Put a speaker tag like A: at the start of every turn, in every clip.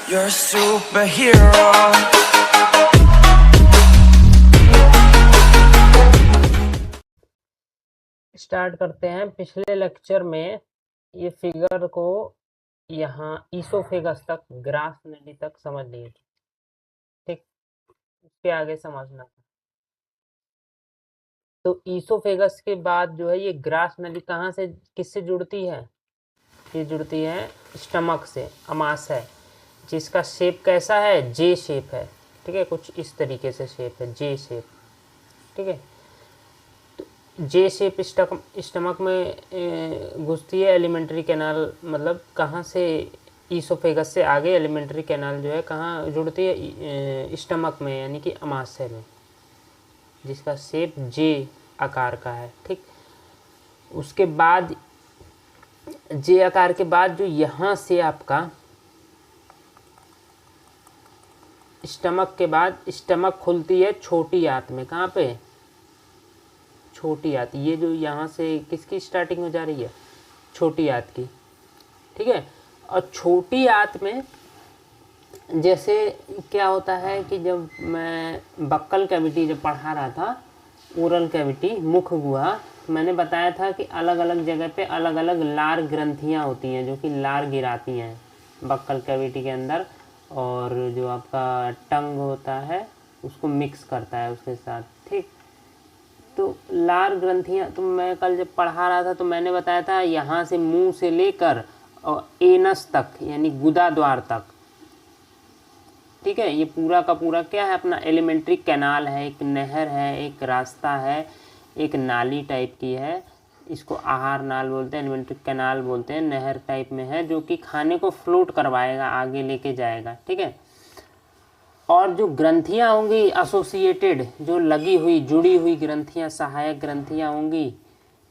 A: You're a superhero.
B: Start करते हैं। पिछले लेक्चर में ये फिगर को यहाँ ईसोफेगस तक, ग्रास नली तक समझ लिए थे, ठीक। उसके आगे समझना था। तो ईसोफेगस के बाद जो है ये ग्रास नली कहाँ से, किससे जुड़ती है? ये जुड़ती है स्टमक से, अमाशय, जिसका शेप कैसा है? जे शेप है, ठीक है। कुछ इस तरीके से शेप है, जे शेप, ठीक है। जे शेप स्टमक में घुसती है। एलिमेंट्री कैनाल मतलब कहाँ से? ईसोफेगस से आगे एलिमेंट्री कैनाल जो है कहाँ जुड़ती है? स्टमक में, यानी कि अमाशय में, जिसका शेप जे आकार का है, ठीक। उसके बाद जे आकार के बाद जो यहाँ से आपका स्टमक के बाद स्टमक खुलती है छोटी आंत में। कहाँ पे? छोटी आंत। ये जो यहाँ से किसकी स्टार्टिंग हो जा रही है? छोटी आंत की, ठीक है। और छोटी आंत में जैसे क्या होता है कि जब मैं बक्कल कैविटी जब पढ़ा रहा था, ओरल कैविटी, मुख गुहा, मैंने बताया था कि अलग अलग जगह पे अलग अलग लार ग्रंथियाँ होती हैं जो कि लार गिराती हैं बक्कल कैविटी के अंदर, और जो आपका टंग होता है उसको मिक्स करता है उसके साथ, ठीक। तो लार ग्रंथियाँ तो मैं कल जब पढ़ा रहा था तो मैंने बताया था यहाँ से मुंह से लेकर और एनस तक, यानी गुदा द्वार तक, ठीक है। ये पूरा का पूरा क्या है? अपना एलिमेंट्री कैनाल है, एक नहर है, एक रास्ता है, एक नाली टाइप की है। इसको आहार नाल बोलते हैं, एलिमेंट्री कैनाल बोलते हैं। नहर टाइप में है जो कि खाने को फ्लोट करवाएगा, आगे लेके जाएगा, ठीक है। और जो ग्रंथियाँ होंगी एसोसिएटेड, जो लगी हुई जुड़ी हुई ग्रंथियाँ, सहायक ग्रंथियाँ होंगी,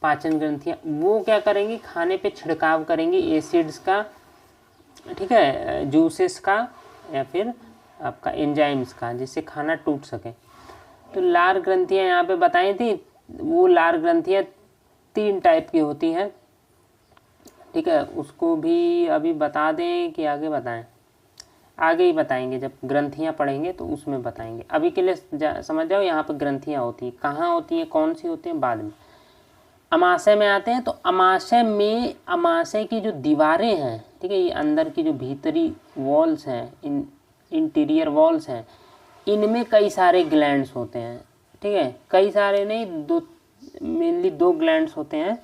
B: पाचन ग्रंथियाँ, वो क्या करेंगी? खाने पे छिड़काव करेंगी एसिड्स का, ठीक है, जूसेस का, या फिर आपका एंजाइम्स का, जिससे खाना टूट सके। तो लार ग्रंथियाँ यहाँ पे बताई थी। वो लार ग्रंथियाँ 3 टाइप की होती हैं, ठीक है। उसको भी अभी बता दें कि आगे बताएं? आगे ही बताएंगे, जब ग्रंथियाँ पढ़ेंगे तो उसमें बताएंगे। अभी के लिए समझ जाओ यहाँ पे ग्रंथियाँ होती हैं, कहाँ होती हैं, कौन सी होती हैं, बाद में। अमाशय में आते हैं। तो अमाशय में, अमाशय की जो दीवारें हैं, ठीक है, ये अंदर की जो भीतरी वॉल्स हैं, इंटीरियर वॉल्स हैं, इनमें कई सारे ग्लैंड्स होते हैं, ठीक है। कई सारे नहीं, मेनली 2 ग्लैंड्स होते हैं,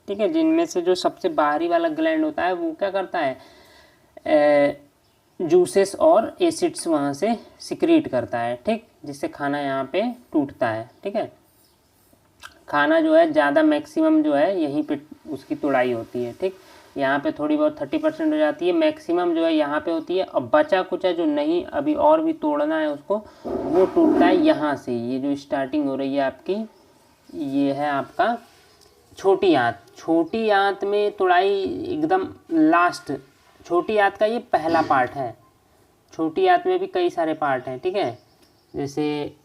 B: ठीक है। जिनमें से जो सबसे बाहरी वाला ग्लैंड होता है वो क्या करता है? जूसेस और एसिड्स वहाँ से सिक्रीट करता है, ठीक, जिससे खाना यहाँ पे टूटता है, ठीक है। खाना जो है ज़्यादा मैक्सिमम जो है यहीं पे उसकी तोड़ाई होती है, ठीक। यहाँ पे थोड़ी बहुत 30% हो जाती है, मैक्सिमम जो है यहाँ पे होती है। और बचा कुचा जो नहीं अभी और भी तोड़ना है उसको, वो टूटता है यहाँ से। ये जो स्टार्टिंग हो रही है आपकी, ये है आपका छोटी आंत। छोटी आंत में तोड़ाई एकदम लास्ट, छोटी आंत का ये पहला पार्ट है। छोटी आंत में भी कई सारे पार्ट हैं, ठीक है। जैसे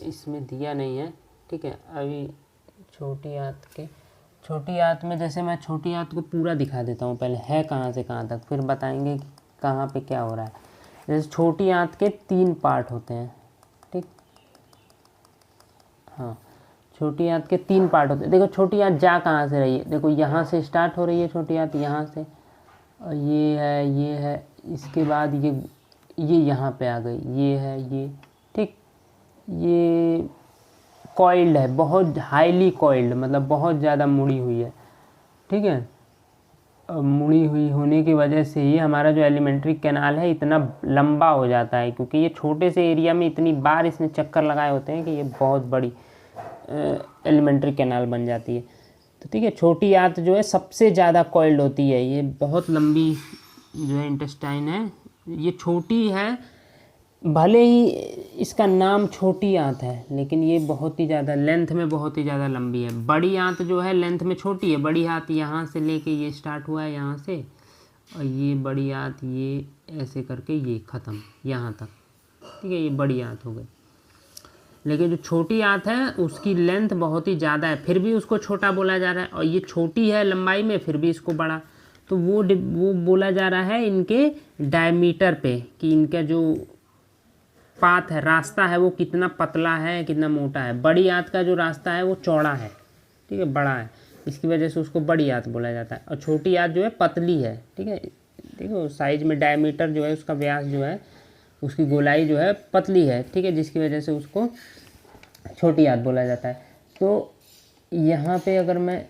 B: इसमें दिया नहीं है, ठीक है। अभी छोटी आंत में जैसे मैं छोटी आंत को पूरा दिखा देता हूँ पहले, है कहाँ से कहाँ तक, फिर बताएंगे कि कहाँ पे क्या हो रहा है। जैसे छोटी आंत के 3 पार्ट होते हैं, ठीक। हाँ, छोटी आंत के 3 पार्ट होते हैं। देखो छोटी आंत जा कहाँ से रही है? देखो यहाँ से स्टार्ट हो रही है छोटी आंत, यहाँ से, और ये है, इसके बाद ये यहाँ पे आ गई, ये है, ये, ठीक। ये कॉइल्ड है, बहुत हाईली कॉइल्ड, मतलब बहुत ज़्यादा मुड़ी हुई है, ठीक है। मुड़ी हुई होने की वजह से ही हमारा जो एलिमेंट्री कैनाल है इतना लंबा हो जाता है, क्योंकि ये छोटे से एरिया में इतनी बार इसने चक्कर लगाए होते हैं कि ये बहुत बड़ी एलिमेंट्री कैनाल बन जाती है। तो ठीक है, छोटी आंत जो है सबसे ज़्यादा कॉइल्ड होती है। ये बहुत लंबी जो है इंटेस्टाइन है, ये छोटी है, भले ही इसका नाम छोटी आंत है, लेकिन ये बहुत ही ज़्यादा लेंथ में बहुत ही ज़्यादा लंबी है। बड़ी आंत जो है लेंथ में छोटी है। बड़ी आंत यहाँ से लेके ये स्टार्ट हुआ है यहाँ से, और ये बड़ी आंत ये ऐसे करके ये ख़त्म यहाँ तक, ठीक है। ये बड़ी आंत हो गई। लेकिन जो छोटी आंत है उसकी लेंथ बहुत ही ज़्यादा है, फिर भी उसको छोटा बोला जा रहा है, और ये छोटी है लंबाई में, फिर भी इसको बड़ा। तो वो बोला जा रहा है इनके डायमीटर पे, कि इनका जो पाथ है, रास्ता है, वो कितना पतला है कितना मोटा है। बड़ी आंत का जो रास्ता है वो चौड़ा है, ठीक है, बड़ा है, इसकी वजह से उसको बड़ी आंत बोला जाता है। और छोटी आंत जो है पतली है, ठीक है, देखो साइज में डायमीटर जो है उसका व्यास जो है, उसकी गोलाई जो है पतली है, ठीक है, जिसकी वजह से उसको छोटी आंत बोला जाता है। तो यहाँ पे अगर मैं,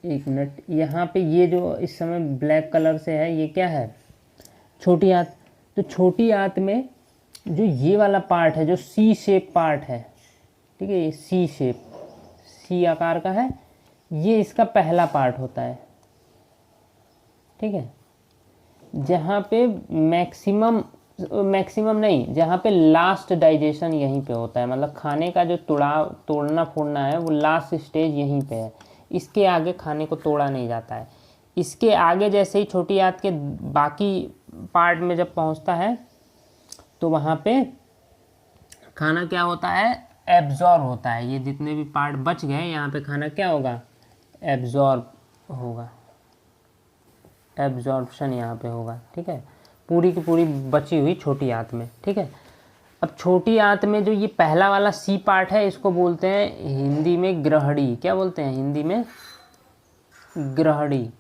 B: एक मिनट, यहाँ पे ये जो इस समय ब्लैक कलर से है ये क्या है, छोटी आंत। तो छोटी आंत में जो ये वाला पार्ट है, जो सी शेप पार्ट है, ठीक है, ये सी शेप, सी आकार का है, ये इसका पहला पार्ट होता है, ठीक है, जहाँ पे मैक्सिमम नहीं, जहाँ पे लास्ट डाइजेशन यहीं पे होता है, मतलब खाने का जो तोड़ना फोड़ना है वो लास्ट स्टेज यहीं पे है। इसके आगे खाने को तोड़ा नहीं जाता है। इसके आगे जैसे ही छोटी आंत के बाकी पार्ट में जब पहुँचता है तो वहाँ पे खाना क्या होता है, एब्जॉर्ब होता है। ये जितने भी पार्ट बच गए यहाँ पे खाना क्या होगा, एब्जॉर्ब होगा, एब्जॉर्प्शन यहाँ पे होगा, ठीक है, पूरी की पूरी बची हुई छोटी आंत में, ठीक है। अब छोटी आंत में जो ये पहला वाला सी पार्ट है इसको बोलते हैं हिंदी में ग्रहड़ी। क्या बोलते हैं हिंदी में, ग्रहड़ी,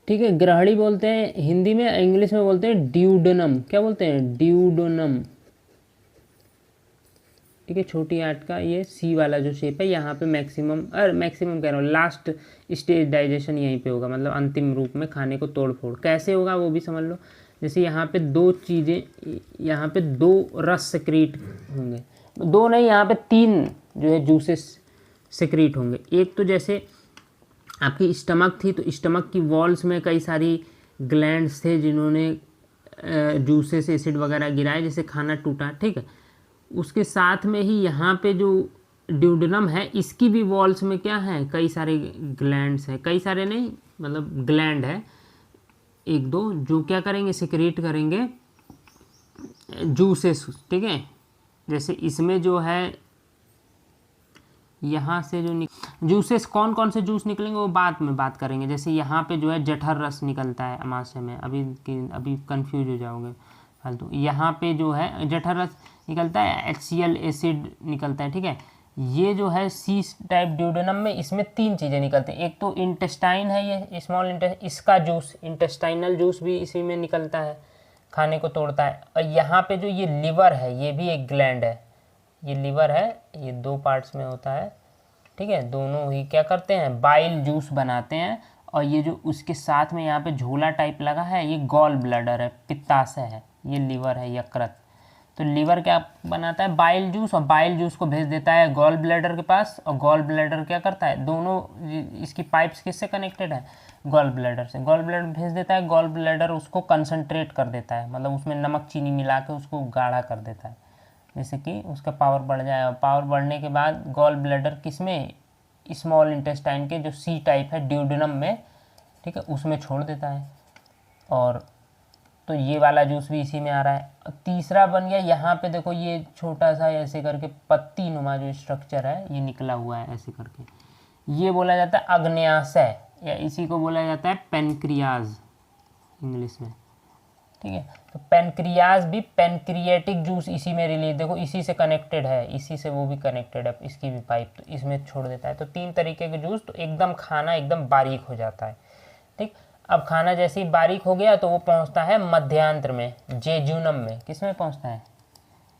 B: ठीक है, ग्रहड़ी बोलते हैं हिंदी में। इंग्लिश में बोलते हैं ड्यूडेनम। क्या बोलते हैं, ड्यूडेनम, ठीक है। छोटी आंत का ये सी वाला जो शेप है, यहाँ पे मैक्सिमम कह रहा हूँ, लास्ट स्टेज डाइजेशन यहीं पे होगा, मतलब अंतिम रूप में खाने को तोड़ फोड़ कैसे होगा वो भी समझ लो। जैसे यहाँ पे दो चीज़ें, यहाँ पे दो रस सेक्रीट होंगे, दो नहीं, यहाँ पे तीन जो है जूसेस सेक्रीट होंगे। एक तो जैसे आपकी स्टमक थी, तो स्टमक की वॉल्स में कई सारी ग्लैंड्स थे जिन्होंने जूसेस एसिड वगैरह गिराए, जैसे खाना टूटा, ठीक है। उसके साथ में ही यहाँ पे जो ड्यूडेनम है, इसकी भी वॉल्स में क्या है, कई सारे ग्लैंड्स हैं, कई सारे नहीं, मतलब ग्लैंड है एक दो, जो क्या करेंगे, सिक्रेट करेंगे जूसेस, ठीक है। जैसे इसमें जो है, यहाँ से जो जूसेस कौन कौन से जूस निकलेंगे वो बाद में बात करेंगे। जैसे यहाँ पे जो है जठर रस निकलता है अमाशय में, अभी कंफ्यूज हो जाओगे फालतू। यहाँ पे जो है जठर रस निकलता है, HCl एसिड निकलता है, ठीक है। ये जो है सी टाइप ड्यूडेनम में, इसमें तीन चीज़ें निकलती हैं। एक तो इंटेस्टाइन है, ये स्मॉल इंटेस्टाइन, इसका जूस, इंटेस्टाइनल जूस भी इसी में निकलता है, खाने को तोड़ता है। और यहाँ पे जो ये लिवर है, ये भी एक ग्लैंड है, ये लिवर है, ये दो पार्ट्स में होता है, ठीक है। दोनों ही क्या करते हैं, बाइल जूस बनाते हैं। और ये जो उसके साथ में यहाँ पे झोला टाइप लगा है, ये गॉल ब्लैडर है, पित्ताशय है, ये लिवर है, यकृत। तो लिवर क्या बनाता है, बाइल जूस, और बाइल जूस को भेज देता है गॉल ब्लैडर के पास। और गॉल ब्लैडर क्या करता है, दोनों इसकी पाइप्स किससे कनेक्टेड है, गॉल ब्लैडर से। गॉल ब्लैडर भेज देता है, गॉल ब्लैडर उसको कंसंट्रेट कर देता है, मतलब उसमें नमक चीनी मिला के उसको गाढ़ा कर देता है, जैसे कि उसका पावर बढ़ जाए। और पावर बढ़ने के बाद गॉल ब्लैडर किस में, स्मॉल इंटेस्टाइन के जो सी टाइप है ड्यूडेनम में, ठीक है, उसमें छोड़ देता है। और तो ये वाला जूस भी इसी में आ रहा है। तीसरा बन गया, यहाँ पे देखो ये छोटा सा ऐसे करके पत्ती नुमा जो स्ट्रक्चर है ये निकला हुआ है ऐसे करके, ये बोला जाता है अग्न्याशय, या इसी को बोला जाता है पेनक्रियाज इंग्लिश में, ठीक है। तो पेनक्रियाज भी, पेनक्रिएटिक जूस इसी में रिलीज, देखो इसी से कनेक्टेड है, इसी से वो भी कनेक्टेड है, इसकी भी पाइप, तो इसमें छोड़ देता है। तो तीन तरीके के जूस, तो एकदम खाना एकदम बारीक हो जाता है, ठीक। अब खाना जैसे ही बारीक हो गया तो वो पहुंचता है मध्यांत्र में, जेजुनम में। किस में पहुंचता है,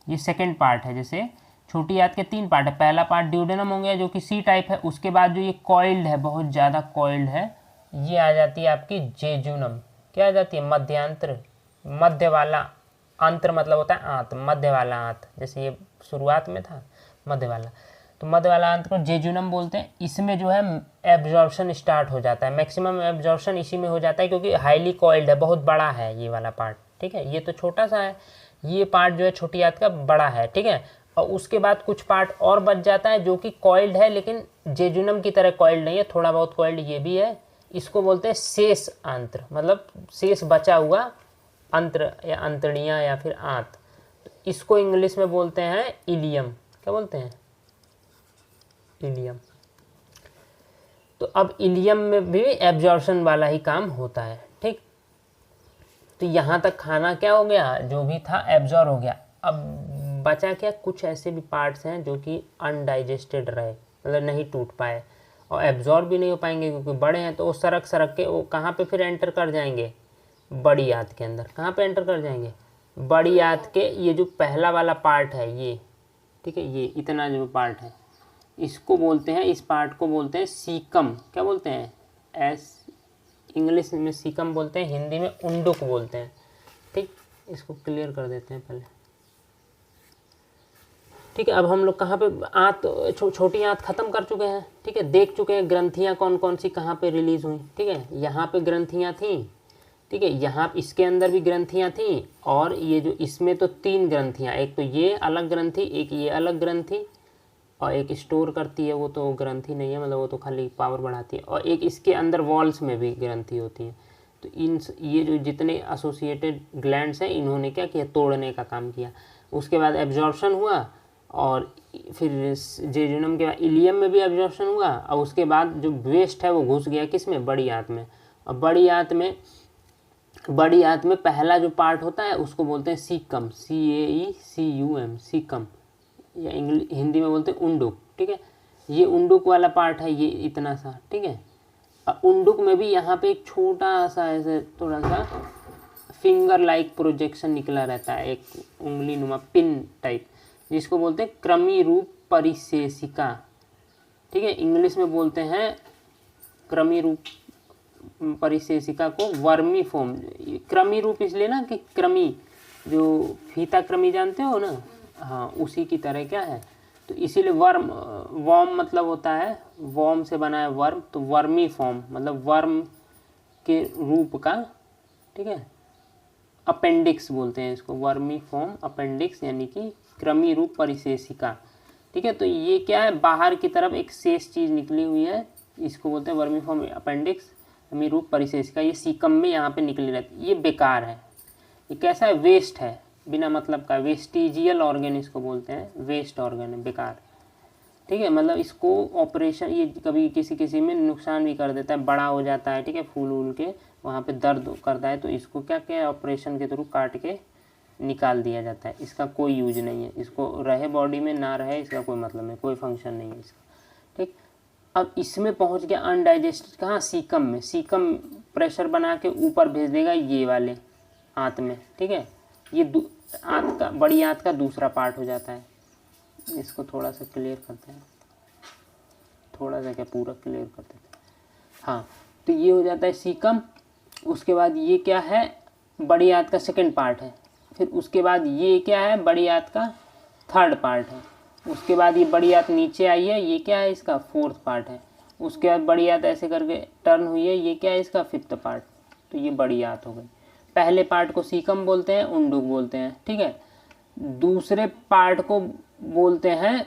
B: ये सेकंड पार्ट है। जैसे छोटी आंत के तीन पार्ट है, पहला पार्ट ड्यूडेनम हो गया जो कि सी टाइप है, उसके बाद जो ये कॉइल्ड है, बहुत ज़्यादा कॉइल्ड है, ये आ जाती है आपकी जेजुनम। क्या आ जाती है, मध्यांत्र, मध्य वाला, अंतर मतलब होता है आंत, मध्य वाला आंत, जैसे ये शुरुआत में था मध्य वाला, तो मध्य वाला आंत को जेजुनम बोलते हैं। इसमें जो है एब्जॉर्प्शन स्टार्ट हो जाता है, मैक्सिमम एब्जॉर्प्शन इसी में हो जाता है, क्योंकि हाईली कॉइल्ड है, बहुत बड़ा है ये वाला पार्ट, ठीक है। ये तो छोटा सा है, ये पार्ट जो है छोटी आंत का बड़ा है, ठीक है। और उसके बाद कुछ पार्ट और बच जाता है जो कि कॉइल्ड है, लेकिन जेजुनम की तरह कॉइल्ड नहीं है, थोड़ा बहुत कॉइल्ड ये भी है। इसको बोलते हैं शेष आंत्र, मतलब शेष बचा हुआ अंत्र या अंतड़ियाँ या फिर आंत। तो इसको इंग्लिश में बोलते हैं इलियम। क्या बोलते हैं, इलियम। तो अब इलियम में भी एब्जॉर्प्शन वाला ही काम होता है, ठीक। तो यहाँ तक खाना क्या हो गया, जो भी था एब्जॉर्ब हो गया। अब बचा क्या, कुछ ऐसे भी पार्ट्स हैं जो कि अनडाइजेस्टेड रहे, मतलब नहीं टूट पाए और एब्जॉर्ब भी नहीं हो पाएंगे क्योंकि बड़े हैं, तो वो सरक सरक के वो कहाँ पे फिर एंटर कर जाएंगे, बड़ी आंत के अंदर। कहाँ पे एंटर कर जाएंगे, बड़ी आंत के ये जो पहला वाला पार्ट है ये, ठीक है, ये इतना जो पार्ट है इसको बोलते हैं, इस पार्ट को बोलते हैं सीकम। क्या बोलते हैं, इंग्लिश में सीकम बोलते हैं, हिंदी में उंडुक बोलते हैं, ठीक। इसको क्लियर कर देते हैं पहले, ठीक है। अब हम लोग कहाँ पे आंत, छोटी आंत खत्म कर चुके हैं, ठीक है। देख चुके हैं ग्रंथियाँ कौन कौन सी कहाँ पे रिलीज हुई, ठीक है। यहाँ पे ग्रंथियाँ थी, ठीक है, यहाँ इसके अंदर भी ग्रंथियाँ थी, और ये जो इसमें तो 3 ग्रंथियाँ, एक तो ये अलग ग्रंथि, एक ये अलग ग्रंथि, और एक स्टोर करती है, वो तो ग्रंथि नहीं है, मतलब वो तो खाली पावर बढ़ाती है, और एक इसके अंदर वॉल्स में भी ग्रंथि होती है। तो ये जो जितने एसोसिएटेड ग्लैंड्स हैं इन्होंने क्या किया, तोड़ने का काम किया। उसके बाद एब्जॉर्प्शन हुआ, और फिर जेजुनम के बाद इलियम में भी एब्जॉर्प्शन हुआ, और उसके बाद जो वेस्ट है वो घुस गया किस में, बड़ी आंत में। और बड़ी आंत में पहला जो पार्ट होता है उसको बोलते हैं सीकम, CAECUM, सीकम, या हिंदी में बोलते हैं उंडुक, ठीक है। ये उंडुक वाला पार्ट है, ये इतना सा, ठीक है। उंडुक में भी यहाँ पे एक छोटा सा ऐसे थोड़ा सा फिंगर लाइक प्रोजेक्शन निकला रहता है, एक उंगली नुमा पिन टाइप, जिसको बोलते हैं क्रमी रूप परिशेषिका, ठीक है। इंग्लिश में बोलते हैं क्रमी रूप परिशेषिका को वर्मी फॉर्म। क्रमी रूप इसलिए ना कि क्रमी, जो फीता क्रमी जानते हो ना, हाँ उसी की तरह क्या है, तो इसीलिए वर्म मतलब होता है, वर्म से बना है वर्म, तो वर्मी फॉर्म मतलब वर्म के रूप का, ठीक है। अपेंडिक्स बोलते हैं इसको, वर्मी फॉर्म अपेंडिक्स, यानी कि क्रमी रूप परिशेषिका, ठीक है। तो ये क्या है, बाहर की तरफ एक शेष चीज़ निकली हुई है, इसको बोलते हैं वर्मी फॉर्म अपेंडिक्स, क्रमी रूप परिशेषिका। ये सीकम में यहाँ पे निकली रहती है, ये बेकार है, ये कैसा है, वेस्ट है, बिना मतलब का, वेस्टिजियल ऑर्गन इसको बोलते हैं, वेस्ट ऑर्गन है, बेकार, ठीक है। मतलब इसको ऑपरेशन, ये कभी किसी में नुकसान भी कर देता है, बड़ा हो जाता है, ठीक है, फूल वूल के वहाँ पे दर्द करता है, तो इसको क्या क्या ऑपरेशन के थ्रू काट के निकाल दिया जाता है। इसका कोई यूज नहीं है, इसको रहे बॉडी में ना रहे इसका कोई मतलब नहीं, कोई फंक्शन नहीं है इसका, ठीक। अब इसमें पहुँच गया अनडाइजेस्टेड, कहाँ, सीकम में। सीकम प्रेशर बना के ऊपर भेज देगा ये वाले आंत में, ठीक है। ये आंत का, बड़ी आंत का दूसरा पार्ट हो जाता है। इसको थोड़ा सा क्लियर करते हैं, थोड़ा सा क्या, पूरा क्लियर कर देते हैं, हाँ। तो ये हो जाता है सीकम। उसके बाद ये क्या है, बड़ी आंत का सेकंड पार्ट है। फिर उसके बाद ये क्या है, बड़ी आंत का थर्ड पार्ट है। उसके बाद ये बड़ी आंत नीचे आई है, ये क्या है, इसका फोर्थ पार्ट है। उसके बाद बड़ी आंत ऐसे करके टर्न हुई है, ये क्या है, इसका फिफ्थ पार्ट। तो ये बड़ी आंत हो गई। पहले पार्ट को सीकम बोलते हैं, उंडुक बोलते हैं, ठीक है। दूसरे पार्ट को बोलते हैं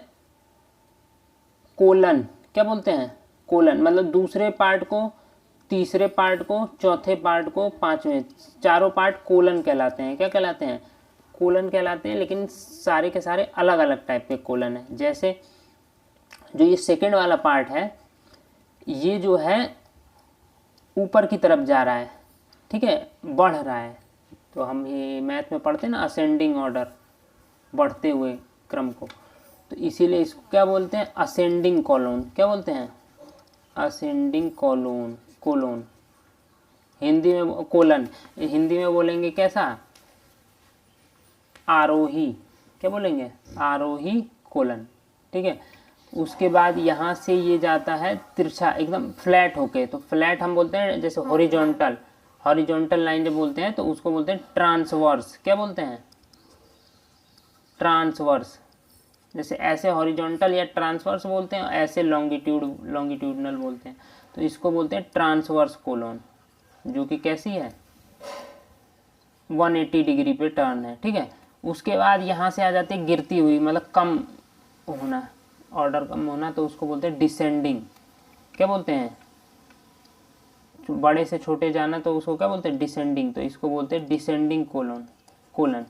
B: कोलन। क्या बोलते हैं, कोलन। मतलब दूसरे पार्ट को, तीसरे पार्ट को, चौथे पार्ट को, पांचवें, चारों पार्ट कोलन कहलाते हैं। क्या कहलाते हैं, कोलन कहलाते हैं। लेकिन सारे के सारे अलग अलग टाइप के कोलन हैं। जैसे जो ये सेकंड वाला पार्ट है, ये जो है ऊपर की तरफ जा रहा है, ठीक है, बढ़ रहा है। तो हम ये मैथ में पढ़ते हैं ना, असेंडिंग ऑर्डर, बढ़ते हुए क्रम को, तो इसीलिए इसको क्या बोलते हैं, असेंडिंग कॉलोन। क्या बोलते हैं, असेंडिंग कॉलोन, कोलोन, हिंदी में कोलन, हिंदी में बोलेंगे कैसा, आरोही। क्या बोलेंगे, आरोही कोलन, ठीक है। उसके बाद यहाँ से ये जाता है तिरछा, एकदम फ्लैट होके। तो फ्लैट हम बोलते हैं, जैसे हॉरिजॉन्टल, हॉरिजॉन्टल लाइन जब बोलते हैं तो उसको बोलते हैं ट्रांसवर्स। क्या बोलते हैं, ट्रांसवर्स। जैसे ऐसे हॉरिजॉन्टल या ट्रांसवर्स बोलते हैं, ऐसे लॉन्गिट्यूडनल बोलते हैं। तो इसको बोलते हैं ट्रांसवर्स कोलोन, जो कि कैसी है, 180 डिग्री पे टर्न है, ठीक है। उसके बाद यहाँ से आ जाती है गिरती हुई, मतलब कम होना, ऑर्डर कम होना, तो उसको बोलते हैं डिसेंडिंग। क्या बोलते हैं, बड़े से छोटे जाना, तो उसको क्या बोलते हैं, डिसेंडिंग। तो इसको बोलते हैं डिसेंडिंग कोलन,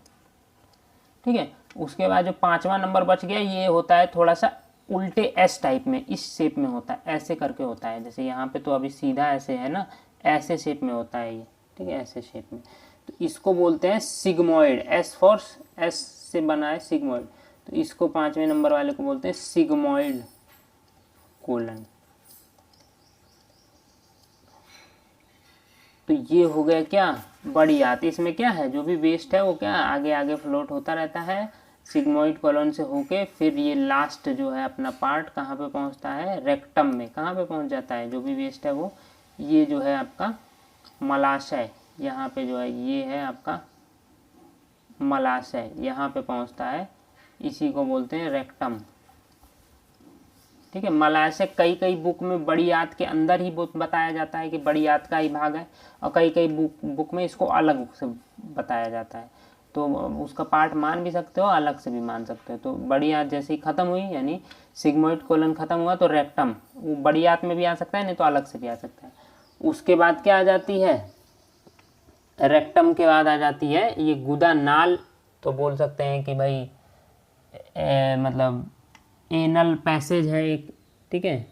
B: ठीक है। उसके बाद जो पांचवा नंबर बच गया, ये होता है थोड़ा सा उल्टे एस टाइप में, इस शेप में होता है, ऐसे करके होता है। जैसे यहाँ पे तो अभी सीधा ऐसे है ना, ऐसे शेप में होता है ये, ठीक है, ऐसे शेप में। तो इसको बोलते हैं सिग्मोइड, एस फॉर एस से बना है सिग्मोइड, तो इसको 5वें नंबर वाले को बोलते हैं सिग्मोइड कोलन। तो ये हो गया क्या, बड़ी आंत। इसमें क्या है, जो भी वेस्ट है वो क्या आगे आगे फ्लोट होता रहता है सिग्मोइड कॉलोन से होके, फिर ये लास्ट जो है अपना पार्ट कहाँ पे पहुँचता है, रेक्टम में। कहाँ पे पहुँच जाता है जो भी वेस्ट है वो, ये जो है आपका मलाशय, यहाँ पे जो है ये है आपका मलाशय, यहाँ पे पहुँचता है, इसी को बोलते हैं रेक्टम, ठीक है। मलाशय कई कई बुक में बड़ी आंत के अंदर ही बताया जाता है कि बड़ी आंत का ही भाग है, और कई कई बुक में इसको अलग से बताया जाता है। तो उसका पार्ट मान भी सकते हो, अलग से भी मान सकते हो। तो बड़ी आंत जैसे ही ख़त्म हुई, यानी सिग्मोइड कोलन ख़त्म हुआ, तो रेक्टम वो बड़ी आंत में भी आ सकता है, नहीं तो अलग से भी आ सकता है। उसके बाद क्या आ जाती है, रेक्टम के बाद आ जाती है ये गुदा नाल। तो बोल सकते हैं कि भाई मतलब एनल पैसेज है एक, ठीक है,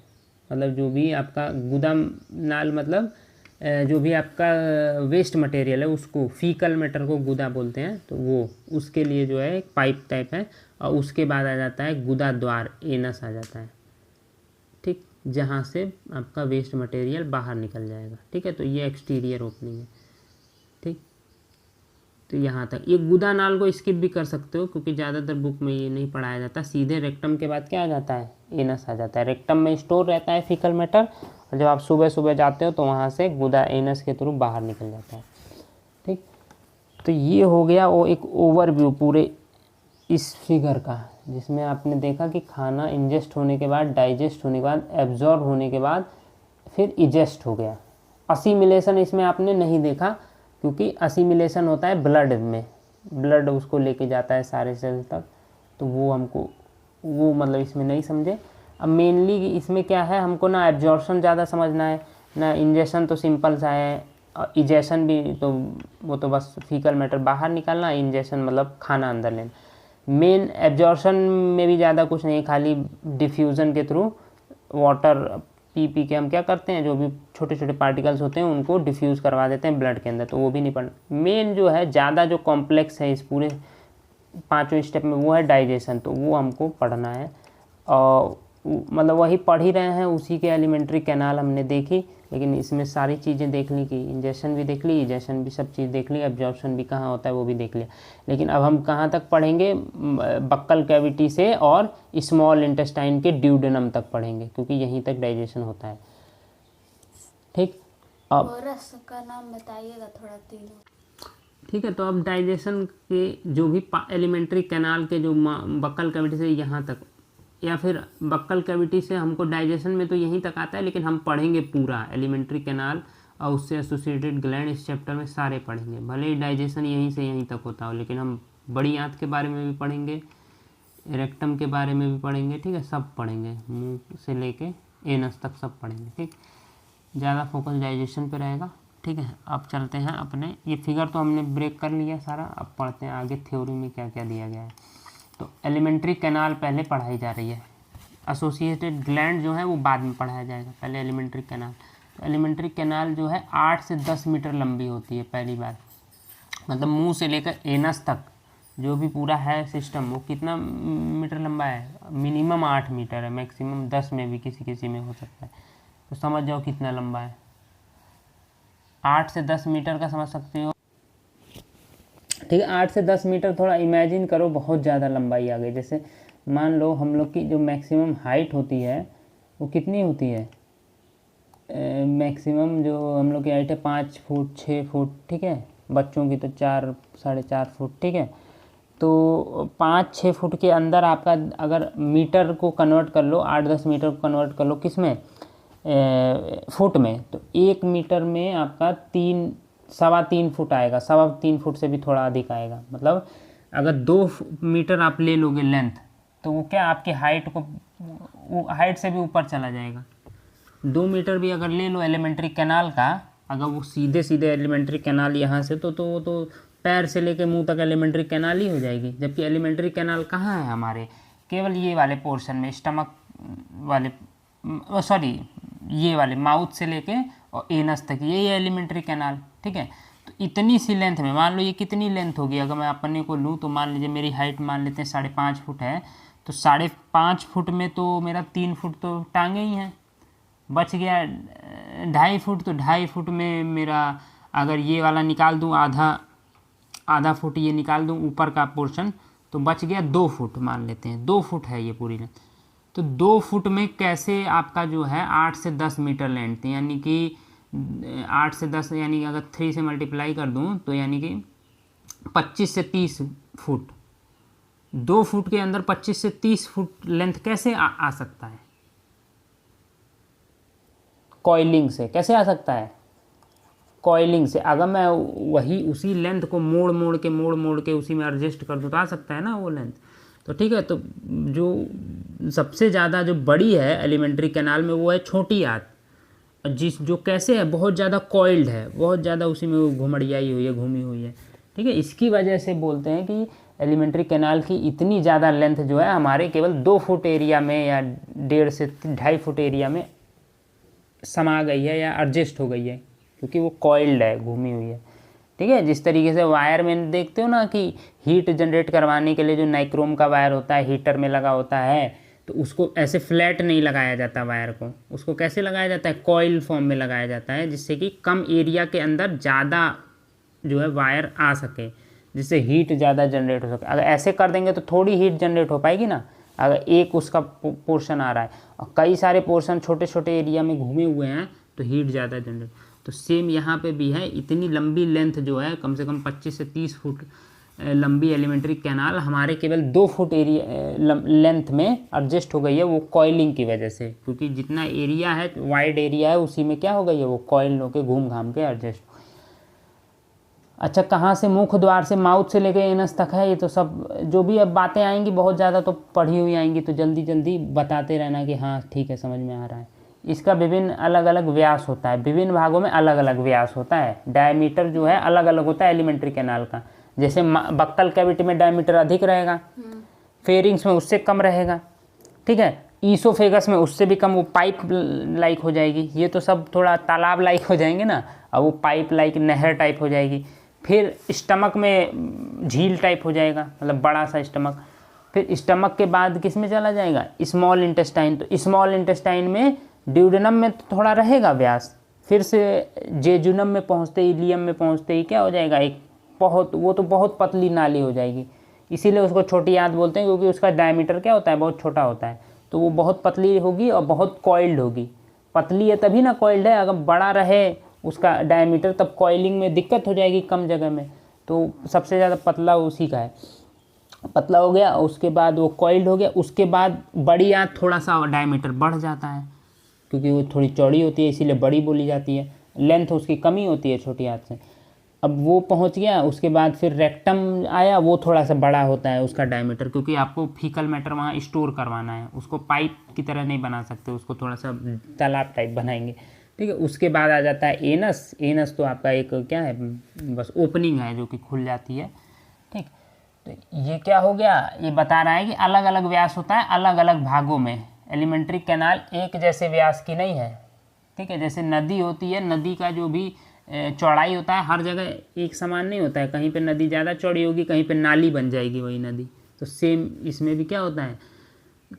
B: मतलब जो भी आपका गुदा नाल, मतलब जो भी आपका वेस्ट मटेरियल है उसको, फीकल मैटर को गुदा बोलते हैं, तो वो उसके लिए जो है एक पाइप टाइप है। और उसके बाद आ जाता है गुदा द्वार, एनस आ जाता है, ठीक, जहाँ से आपका वेस्ट मटेरियल बाहर निकल जाएगा, ठीक है। तो ये एक्सटीरियर ओपनिंग है, ठीक। तो यहाँ तक ये गुदा नाल को स्किप भी कर सकते हो, क्योंकि ज़्यादातर बुक में ये नहीं पढ़ाया जाता। सीधे रेक्टम के बाद क्या आ जाता है, एनस आ जाता है। रेक्टम में स्टोर रहता है फीकल मैटर, और जब आप सुबह सुबह जाते हो तो वहाँ से गुदा एनस के थ्रू बाहर निकल जाता है, ठीक। तो ये हो गया वो एक ओवरव्यू पूरे इस फिगर का, जिसमें आपने देखा कि खाना इंजेस्ट होने के बाद, डाइजेस्ट होने के बाद, एब्जॉर्ब होने के बाद फिर इजेस्ट हो गया। असिमिलेशन इसमें आपने नहीं देखा, क्योंकि असिमिलेशन होता है ब्लड में, ब्लड उसको लेके जाता है सारे सेल तक, तो वो हमको वो मतलब इसमें नहीं समझे। अब मेनली इसमें क्या है, हमको ना एब्जॉर्प्शन ज़्यादा समझना है, ना इंजेक्शन तो सिंपल सा है, और इजेशन भी तो वो तो बस फीकल मैटर बाहर निकालना, इंजेक्शन मतलब खाना अंदर लेना। मेन एब्जॉर्प्शन में भी ज़्यादा कुछ नहीं, खाली डिफ्यूज़न के थ्रू वाटर पी के हम क्या करते हैं, जो भी छोटे छोटे पार्टिकल्स होते हैं उनको डिफ्यूज़ करवा देते हैं ब्लड के अंदर, तो वो भी नहीं पढ़ना। मेन जो है ज़्यादा जो कॉम्प्लेक्स है इस पूरे 5 स्टेप में, वो है डाइजेशन, तो वो हमको पढ़ना है। और मतलब वही पढ़ ही रहे हैं, उसी के एलिमेंट्री कैनाल हमने देखी, लेकिन इसमें सारी चीज़ें देख ली कि इंजेक्शन भी देख ली, इजेक्शन भी, सब चीज़ देख ली, एब्जॉर्प्शन भी कहाँ होता है वो भी देख लिया। लेकिन अब हम कहाँ तक पढ़ेंगे, बक्कल कैविटी से और स्मॉल इंटेस्टाइन के ड्यूडेनम तक पढ़ेंगे, क्योंकि यहीं तक डाइजेशन होता है, ठीक। अब
C: रस का नाम बताइएगा थोड़ा तीनों,
B: ठीक है। तो अब डाइजेशन के जो भी एलिमेंट्री कैनाल के जो बक्कल कैविटी से यहाँ तक, या फिर बक्कल कैविटी से हमको डाइजेशन में तो यहीं तक आता है, लेकिन हम पढ़ेंगे पूरा एलिमेंट्री कैनाल और उससे एसोसिएटेड ग्लैंड, इस चैप्टर में सारे पढ़ेंगे। भले ही डाइजेशन यहीं से यहीं तक होता हो, लेकिन हम बड़ी आंत के बारे में भी पढ़ेंगे, रेक्टम के बारे में भी पढ़ेंगे, ठीक है, सब पढ़ेंगे, मुंह से लेके एनस तक सब पढ़ेंगे, ठीक। ज़्यादा फोकस डाइजेशन पे रहेगा, ठीक है। अब चलते हैं अपने, ये फिगर तो हमने ब्रेक कर लिया सारा, अब पढ़ते हैं आगे थ्योरी में क्या क्या दिया गया है। तो एलिमेंट्री कैनाल पहले पढ़ाई जा रही है, एसोसिएटेड ग्लैंड जो है वो बाद में पढ़ाया जाएगा, पहले एलिमेंट्री कैनाल। तो एलिमेंट्री कैनाल जो है 8 से 10 मीटर लंबी होती है पहली बार, मतलब मुंह से लेकर एनस तक जो भी पूरा है सिस्टम, वो कितना मीटर लंबा है, मिनिमम 8 मीटर है, मैक्सिमम 10 में भी किसी किसी में हो सकता है। तो समझ जाओ कितना लंबा है, 8 से 10 मीटर का समझ सकते हो, ठीक है। 8 से 10 मीटर थोड़ा इमेजिन करो, बहुत ज़्यादा लंबाई आ गई। जैसे मान लो हम लोग की जो मैक्सिमम हाइट होती है वो कितनी होती है, मैक्सिमम जो हम लोग की हाइट है 5 फुट 6 फुट, ठीक है। बच्चों की तो 4 साढ़े 4 फुट, ठीक है। तो 5-6 फुट के अंदर आपका अगर मीटर को कन्वर्ट कर लो, 8-10 मीटर को कन्वर्ट कर लो किस में, फुट में, तो 1 मीटर में आपका 3-3.25 फुट आएगा, 3.25 फुट से भी थोड़ा अधिक आएगा। मतलब अगर 2 मीटर आप ले लोगे लेंथ, तो वो क्या आपकी हाइट को, हाइट से भी ऊपर चला जाएगा। 2 मीटर भी अगर ले लो एलिमेंट्री कैनाल का, अगर वो सीधे सीधे एलिमेंट्री कैनाल यहाँ से, तो वो तो पैर से लेके मुंह तक एलिमेंट्री कैनाल ही हो जाएगी। जबकि एलिमेंट्री कैनाल कहाँ है हमारे, केवल ये वाले पोर्शन में, स्टमक वाले, सॉरी ये वाले माउथ से लेके और एनस तक, यही है एलिमेंट्री कैनाल। ठीक है, तो इतनी सी लेंथ में, मान लो ये कितनी लेंथ होगी, अगर मैं अपने को लूँ तो मान लीजिए मेरी हाइट मान लेते हैं 5.5 फुट है, तो 5.5 फुट में तो मेरा 3 फुट तो टांगे ही हैं, बच गया 2.5 फुट। तो 2.5 फुट में मेरा अगर ये वाला निकाल दूँ, आधा फुट ये निकाल दूँ ऊपर का पोर्शन, तो बच गया 2 फुट, मान लेते हैं 2 फुट है ये पूरी लेंथ। तो 2 फुट में कैसे आपका जो है 8 से 10 मीटर लेंथ, यानी कि 8 से 10 यानी कि अगर 3 से मल्टीप्लाई कर दूं तो यानी कि 25 से 30 फुट, 2 फुट के अंदर 25 से 30 फुट लेंथ कैसे आ सकता है? कॉइलिंग से। कैसे आ सकता है? कॉइलिंग से। अगर मैं वही उसी लेंथ को मोड़ मोड़ के उसी में एडजस्ट कर दूँ तो आ सकता है ना वो लेंथ। तो ठीक है, तो जो सबसे ज़्यादा जो बड़ी है एलिमेंट्री कैनाल में वो है छोटी आंत, जो कैसे है बहुत ज़्यादा कॉइल्ड है, बहुत ज़्यादा उसी में वो घुमड़ियाई हुई है, घूमी हुई है। ठीक है, इसकी वजह से बोलते हैं कि एलिमेंट्री कैनाल की इतनी ज़्यादा लेंथ जो है हमारे केवल 2 फुट एरिया में या 1.5 से 2.5 फुट एरिया में समा गई है या एडजस्ट हो गई है, क्योंकि वो कॉइल्ड है, घूमी हुई है। ठीक है, जिस तरीके से वायर में देखते हो ना कि हीट जनरेट करवाने के लिए जो नाइक्रोम का वायर होता है हीटर में लगा होता है, तो उसको ऐसे फ्लैट नहीं लगाया जाता वायर को, उसको कैसे लगाया जाता है? कॉइल फॉर्म में लगाया जाता है, जिससे कि कम एरिया के अंदर ज़्यादा जो है वायर आ सके, जिससे हीट ज़्यादा जनरेट हो सके। अगर ऐसे कर देंगे तो थोड़ी हीट जनरेट हो पाएगी ना, अगर एक उसका पोर्शन आ रहा है और कई सारे पोर्शन छोटे छोटे एरिया में घूमे हुए हैं तो हीट ज़्यादा जनरेट। तो सेम यहाँ पे भी है, इतनी लंबी लेंथ जो है कम से कम 25 से 30 फुट लंबी एलिमेंट्री कैनाल हमारे केवल 2 फुट एरिया लेंथ में एडजस्ट हो गई है, वो कॉइलिंग की वजह से, क्योंकि जितना एरिया है वाइड एरिया है उसी में क्या हो गई है, वो कॉइल होकर घूम घाम के एडजस्ट। अच्छा, कहाँ से? मुख द्वार से, माउथ से लेके एनस तक है। ये तो सब जो भी अब बातें आएंगी बहुत ज़्यादा तो पढ़ी हुई आएंगी, तो जल्दी जल्दी बताते रहना कि हाँ ठीक है समझ में आ रहा है। इसका विभिन्न अलग अलग व्यास होता है, विभिन्न भागों में अलग अलग व्यास होता है, डायमीटर जो है अलग अलग होता है एलिमेंट्री कैनाल का। जैसे बक्कल कैविटी में डायमीटर अधिक रहेगा, फेरिंग्स में उससे कम रहेगा। ठीक है, ईसोफेगस में उससे भी कम, वो पाइप लाइक हो जाएगी। ये तो सब थोड़ा तालाब लाइक हो जाएंगे ना, अब वो पाइप लाइक नहर टाइप हो जाएगी। फिर स्टमक में झील टाइप हो जाएगा, मतलब बड़ा सा स्टमक। फिर स्टमक के बाद किस में चला जाएगा? Small intestine. तो स्मॉल इंटेस्टाइन में ड्यूडेनम में तो थोड़ा रहेगा व्यास, फिर से जेजुनम में पहुँचते ही, इलियम में पहुँचते ही क्या हो जाएगा? एक वो तो बहुत पतली नाली हो जाएगी। इसीलिए उसको छोटी आंत बोलते हैं, क्योंकि उसका डायमीटर क्या होता है? बहुत छोटा होता है। तो वो बहुत पतली होगी और बहुत कॉइल्ड होगी। पतली है तभी ना कॉइल्ड है, अगर बड़ा रहे उसका डायमीटर तब कॉइलिंग में दिक्कत हो जाएगी कम जगह में। तो सबसे ज़्यादा पतला उसी का है, पतला हो गया, उसके बाद वो कॉइल्ड हो गया। उसके बाद बड़ी आंत थोड़ा सा डायमीटर बढ़ जाता है, क्योंकि वो थोड़ी चौड़ी होती है इसीलिए बड़ी बोली जाती है, लेंथ उसकी कमी होती है छोटी आंत से। अब वो पहुंच गया, उसके बाद फिर रेक्टम आया, वो थोड़ा सा बड़ा होता है उसका डायमीटर, क्योंकि आपको फीकल मैटर वहाँ स्टोर करवाना है, उसको पाइप की तरह नहीं बना सकते, उसको थोड़ा सा तालाब टाइप बनाएंगे। ठीक है, उसके बाद आ जाता है एनस। एनस तो आपका एक क्या है, बस ओपनिंग है जो कि खुल जाती है। ठीक, तो ये क्या हो गया? ये बता रहा है कि अलग अलग व्यास होता है अलग अलग भागों में। एलिमेंट्री कैनाल एक जैसे व्यास की नहीं है। ठीक है, जैसे नदी होती है, नदी का जो भी चौड़ाई होता है हर जगह एक समान नहीं होता है, कहीं पे नदी ज़्यादा चौड़ी होगी, कहीं पे नाली बन जाएगी वही नदी। तो सेम इसमें भी क्या होता है,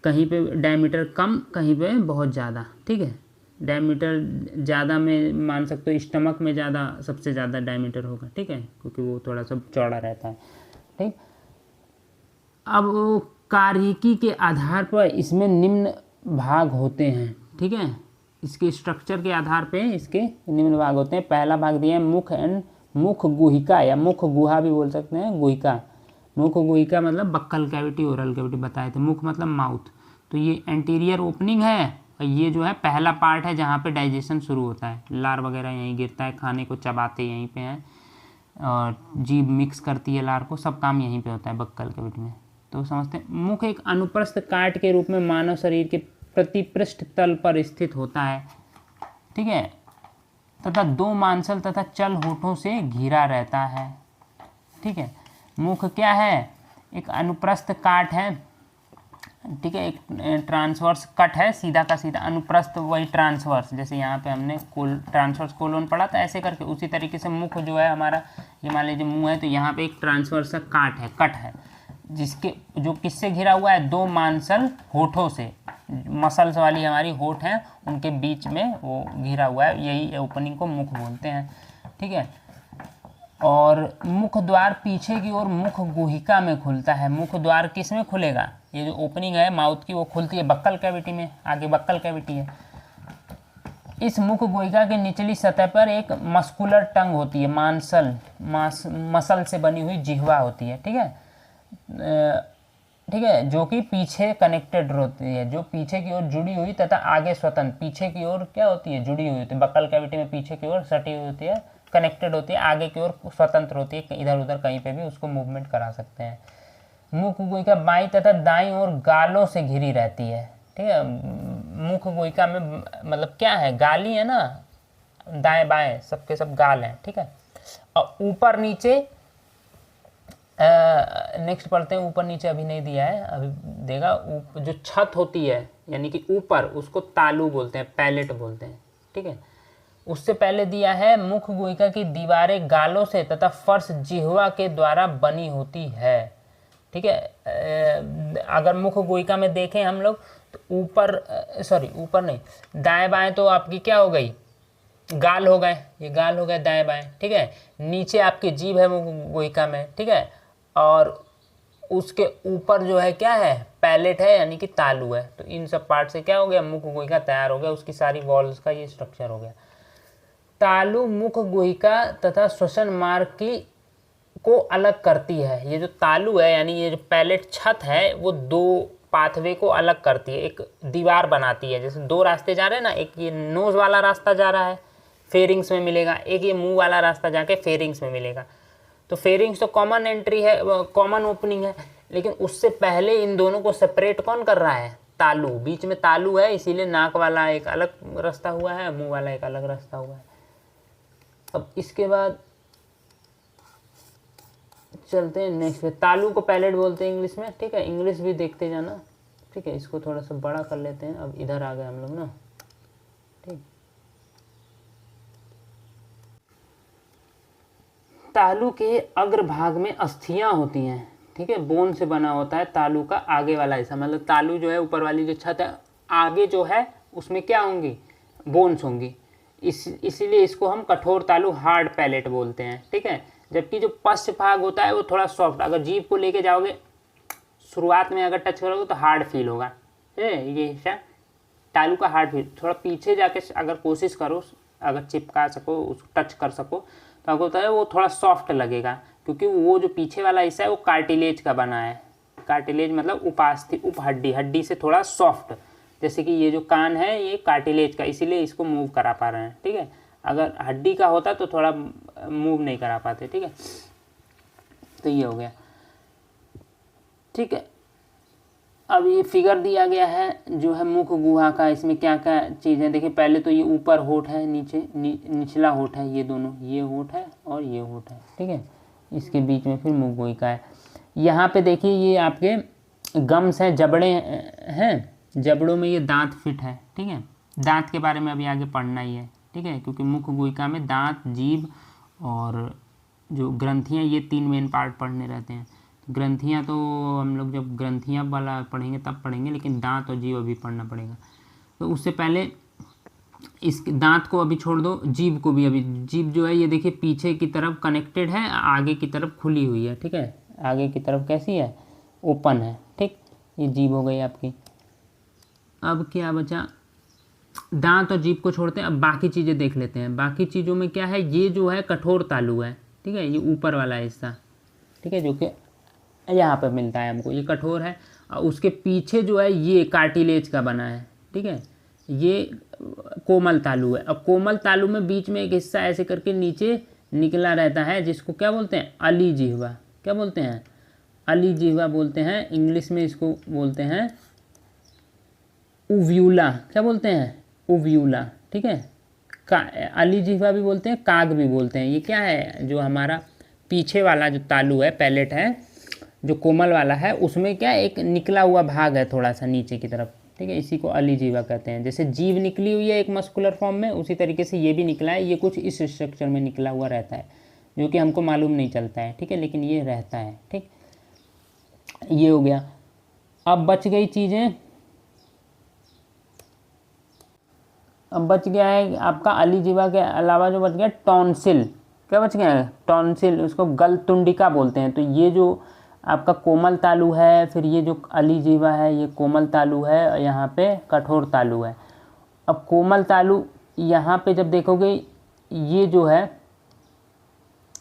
B: कहीं पे डायमीटर कम, कहीं पे बहुत ज़्यादा। ठीक है, डायमीटर ज़्यादा में मान सकते हो स्टमक में ज़्यादा, सबसे ज़्यादा डायमीटर होगा। ठीक है, क्योंकि वो थोड़ा सा चौड़ा रहता है। ठीक, अब कार्यकी के आधार पर इसमें निम्न भाग होते हैं। ठीक है, इसके स्ट्रक्चर के आधार पे इसके निम्न भाग होते हैं। पहला भाग दिया है मुख एंड मुख गुहिका, या मुख गुहा भी बोल सकते हैं, गुहिका। मुख गुहिका मतलब बक्कल कैविटी, ओरल कैविटी बताए थे। मुख मतलब माउथ। तो ये एंटीरियर ओपनिंग है, और ये जो है पहला पार्ट है जहाँ पे डाइजेशन शुरू होता है, लार वगैरह यहीं गिरता है, खाने को चबाते यहीं पे हैं, और जीभ मिक्स करती है लार को, सब काम यहीं पे होता है बक्कल कैविटी में। तो समझते हैं, मुख एक अनुप्रस्थ काट के रूप में मानव शरीर के प्रतिपृष्ठ तल पर स्थित होता है। ठीक है, तथा 2 मांसल तथा चल होठों से घिरा रहता है। ठीक है, मुख क्या है? एक अनुप्रस्थ काट है ठीक है, एक ट्रांसवर्स कट है, सीधा का सीधा, अनुप्रस्थ वही ट्रांसवर्स, जैसे यहाँ पे हमने ट्रांसवर्स कोलोन पढ़ा था, ऐसे करके उसी तरीके से मुख जो है हमारा, ये मान लीजिए मुंह है, तो यहाँ पे एक ट्रांसवर्स का कट है जिसके जो किससे घिरा हुआ है, दो मांसल होठों से, मसल्स वाली हमारी होठ हैं उनके बीच में वो घिरा हुआ है, यही ओपनिंग को मुख बोलते हैं। ठीक है, और मुख द्वार पीछे की ओर मुख गुहिका में खुलता है। मुख द्वार किस में खुलेगा, ये जो ओपनिंग है माउथ की वो खुलती है बक्कल कैविटी में, आगे बक्कल कैविटी है। इस मुख गुहिका के निचली सतह पर एक मस्कुलर टंग होती है, मसल से बनी हुई जिह्वा होती है। ठीक है, ठीक है, जो कि पीछे कनेक्टेड होती है, जो पीछे की ओर जुड़ी हुई तथा आगे स्वतंत्र, पीछे की ओर क्या होती है, जुड़ी हुई होती है, बक्कल कैविटी में पीछे की ओर सटी हुई होती है, कनेक्टेड होती है, आगे की ओर स्वतंत्र होती है, इधर उधर कहीं पे भी उसको मूवमेंट करा सकते हैं। मुख गुहिका बाईं तथा दाईं ओर गालों से घिरी रहती है। ठीक है, मुख गुहिका में मतलब क्या है, गाली है ना, दाएं बाएं सबके सब गाल हैं। ठीक है, और ऊपर नीचे नेक्स्ट पढ़ते हैं, ऊपर नीचे अभी नहीं दिया है, अभी देगा। जो छत होती है यानी कि ऊपर, उसको तालू बोलते हैं, पैलेट बोलते हैं। ठीक है, उससे पहले दिया है मुख गुहिका की दीवारें गालों से तथा फर्श जिह्वा के द्वारा बनी होती है। ठीक है, अगर मुख गुहिका में देखें हम लोग तो ऊपर नहीं, दाएं बाएं तो आपकी क्या हो गई, गाल हो गए, ये गाल हो गए दाएं बाएं। ठीक है, नीचे आपकी जीभ है मुख गुहिका में। ठीक है, और उसके ऊपर जो है क्या है, पैलेट है यानी कि तालू है। तो इन सब पार्ट से क्या हो गया, मुख गुहिका तैयार हो गया, उसकी सारी वॉल्स का ये स्ट्रक्चर हो गया। तालु मुख गुहिका तथा श्वसन मार्ग की को अलग करती है। ये जो तालु है यानी ये जो पैलेट छत है वो दो पाथवे को अलग करती है, एक दीवार बनाती है। जैसे दो रास्ते जा रहे हैं ना, एक ये नोज वाला रास्ता जा रहा है, फेरिंग्स में मिलेगा, एक ये मुंह वाला रास्ता जाके फेरिंग्स में मिलेगा। तो फेरिंग्स तो कॉमन एंट्री है, कॉमन ओपनिंग है, लेकिन उससे पहले इन दोनों को सेपरेट कौन कर रहा है, तालु। बीच में तालु है, इसीलिए नाक वाला एक अलग रास्ता हुआ है, मुंह वाला एक अलग रास्ता हुआ है। अब इसके बाद चलते हैं नेक्स्ट। तालू को पैलेट बोलते हैं इंग्लिश में। ठीक है, इंग्लिश भी देखते जाना। ठीक है, इसको थोड़ा सा बड़ा कर लेते हैं। अब इधर आ गए हम लोग ना। ठीक, तालू के अग्रभाग में अस्थियां होती हैं। ठीक है, बोन से बना होता है तालू का आगे वाला हिस्सा, मतलब तालू जो है ऊपर वाली जो छत है, आगे जो है उसमें क्या होंगी, बोन्स होंगी। इसीलिए इसको हम कठोर तालु, हार्ड पैलेट बोलते हैं। ठीक है, जबकि जो पश्च भाग होता है वो थोड़ा सॉफ्ट, अगर जीभ को लेके जाओगे शुरुआत में अगर टच करोगे तो हार्ड फील होगा। ये हिस्सा तालु का हार्ड फील, थोड़ा पीछे जाके अगर कोशिश करो, अगर चिपका सको, उसको टच कर सको, तो आपको होता है वो थोड़ा सॉफ्ट लगेगा, क्योंकि वो जो पीछे वाला हिस्सा है वो कार्टिलेज का बना है। कार्टिलेज मतलब उपास्थि, उप हड्डी से थोड़ा सॉफ्ट, जैसे कि ये जो कान है ये कार्टिलेज का, इसीलिए इसको मूव करा पा रहे हैं। ठीक है, अगर हड्डी का होता तो थोड़ा मूव नहीं करा पाते। ठीक है, तो ये हो गया। ठीक है, अब ये फिगर दिया गया है जो है मुख गुहा का, इसमें क्या क्या चीज़ है देखिए। पहले तो ये ऊपर होठ है, नीचे निचला होठ है, ये दोनों, ये होठ है और ये होठ है। ठीक है, इसके बीच में फिर मुख गुहिका है। यहाँ पे देखिए ये आपके गम्स हैं, जबड़े हैं, जबड़ों में ये दांत फिट है। ठीक है, दांत के बारे में अभी आगे पढ़ना ही है। ठीक है, क्योंकि मुख गुहिका में दांत, जीभ और जो ग्रंथियाँ, ये तीन मेन पार्ट पढ़ने रहते हैं। ग्रंथियाँ तो हम लोग जब ग्रंथियाँ वाला पढ़ेंगे तब पढ़ेंगे, लेकिन दांत और जीभ अभी पढ़ना पड़ेगा। तो उससे पहले इस दांत को अभी छोड़ दो, जीभ को भी। अभी जीभ जो है ये देखिए पीछे की तरफ कनेक्टेड है, आगे की तरफ खुली हुई है। ठीक है, आगे की तरफ कैसी है, ओपन है। ठीक, ये जीभ हो गई आपकी। अब क्या बचा, दांत और जीभ को छोड़ते हैं, अब बाकी चीज़ें देख लेते हैं। बाकी चीज़ों में क्या है, ये जो है कठोर तालु है। ठीक है, ये ऊपर वाला हिस्सा, ठीक है, जो कि यहाँ पर मिलता है हमको, ये कठोर है। और उसके पीछे जो है ये कार्टिलेज का बना है। ठीक है, ये कोमल तालु है। अब कोमल तालु में बीच में एक हिस्सा ऐसे करके नीचे निकला रहता है, जिसको क्या बोलते हैं, अली जिह्वा। क्या बोलते हैं, अली जिह्वा बोलते हैं। इंग्लिश में इसको बोलते हैं उव्यूला। क्या बोलते हैं, उव्यूला। ठीक है, अली जिह्वा भी बोलते हैं, काग भी बोलते हैं। ये क्या है, जो हमारा पीछे वाला जो तालु है, पैलेट है, जो कोमल वाला है उसमें क्या एक निकला हुआ भाग है थोड़ा सा नीचे की तरफ, ठीक है, इसी को अलीजीवा कहते हैं। जैसे जीभ निकली हुई है एक मस्कुलर फॉर्म में, उसी तरीके से ये भी निकला है, ये कुछ इस स्ट्रक्चर में निकला हुआ रहता है जो कि हमको मालूम नहीं चलता है, ठीक है, लेकिन ये रहता है, ठीक। ये हो गया। अब बच गई चीज़ें, अब बच गया है आपका अलीजीवा के अलावा जो बच गया टॉन्सिल। क्या बच गया है? टॉन्सिल, उसको गलतुंडिका बोलते हैं। तो ये जो आपका कोमल तालु है, फिर ये जो अलीजीवा है ये कोमल तालु है, और यहाँ पे कठोर तालु है। अब कोमल तालु यहाँ पे जब देखोगे ये जो है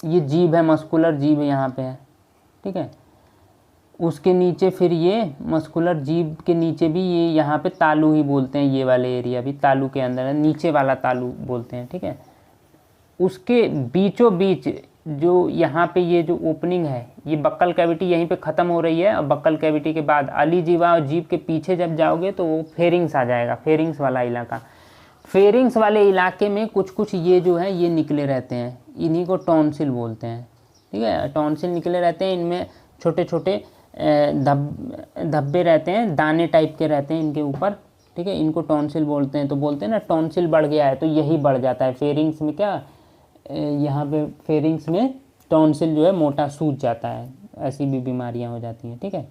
B: ये जीभ है, मस्कुलर जीभ यहाँ पे है, ठीक है। उसके नीचे फिर ये मस्कुलर जीभ के नीचे भी ये यहाँ पे तालु ही बोलते हैं, ये वाले एरिया भी तालु के अंदर है, नीचे वाला तालु बोलते हैं, ठीक है। उसके बीचों बीच जो यहाँ पे ये जो ओपनिंग है, ये बक्कल कैविटी यहीं पे ख़त्म हो रही है, और बक्कल कैविटी के बाद अलीजीवा और जीभ के पीछे जब जाओगे तो वो फेरिंग्स आ जाएगा, फेरिंग्स वाला इलाका। फेरिंग्स वाले इलाके में कुछ कुछ ये जो है ये निकले रहते हैं, इन्हीं को टॉन्सिल बोलते हैं, ठीक है। टॉन्सिल निकले रहते हैं, इनमें छोटे छोटे धब्बे रहते हैं, दाने टाइप के रहते हैं इनके ऊपर, ठीक है, इनको टॉन्सिल बोलते हैं। तो बोलते हैं ना टॉन्सिल बढ़ गया है, तो यही बढ़ जाता है फेरिंग्स में, क्या यहाँ पे फेरिंग्स में टॉन्सिल जो है मोटा सूज जाता है, ऐसी भी बीमारियाँ हो जाती हैं, ठीक है।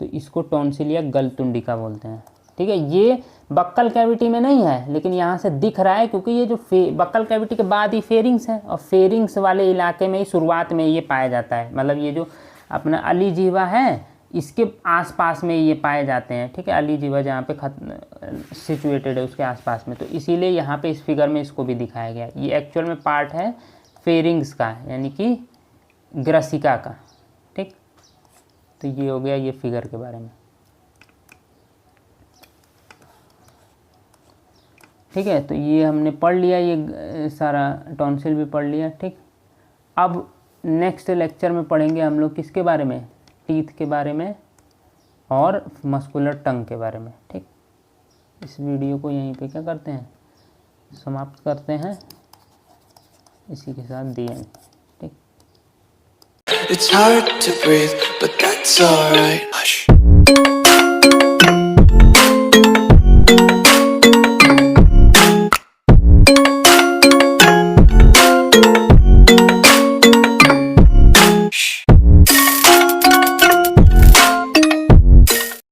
B: तो इसको टॉन्सिल या गलतुंडिका बोलते हैं, ठीक है। ये बक्कल कैविटी में नहीं है, लेकिन यहाँ से दिख रहा है क्योंकि ये जो बक्कल कैविटी के बाद ही फेरिंग्स है, और फेरिंग्स वाले इलाके में ही शुरुआत में ये पाया जाता है। मतलब ये जो अपना अलीजीवा है इसके आसपास में ये पाए जाते हैं, ठीक है। अलीजीवा जहाँ पे सिचुएटेड है उसके आसपास में, तो इसीलिए यहाँ पे इस फिगर में इसको भी दिखाया गया। ये एक्चुअल में पार्ट है फेरिंग्स का, यानी कि ग्रसिका का, ठीक। तो ये हो गया ये फिगर के बारे में, ठीक है। तो ये हमने पढ़ लिया, ये सारा टॉन्सिल भी पढ़ लिया, ठीक। अब नेक्स्ट लेक्चर में पढ़ेंगे हम लोग किसके बारे में? टीथ के बारे में और मस्कुलर टंग के बारे में, ठीक। इस वीडियो को यहीं पे क्या करते हैं, समाप्त करते हैं, इसी के साथ दी एंड, ठीक।
A: It's hard to breathe, but that's alright. Hush.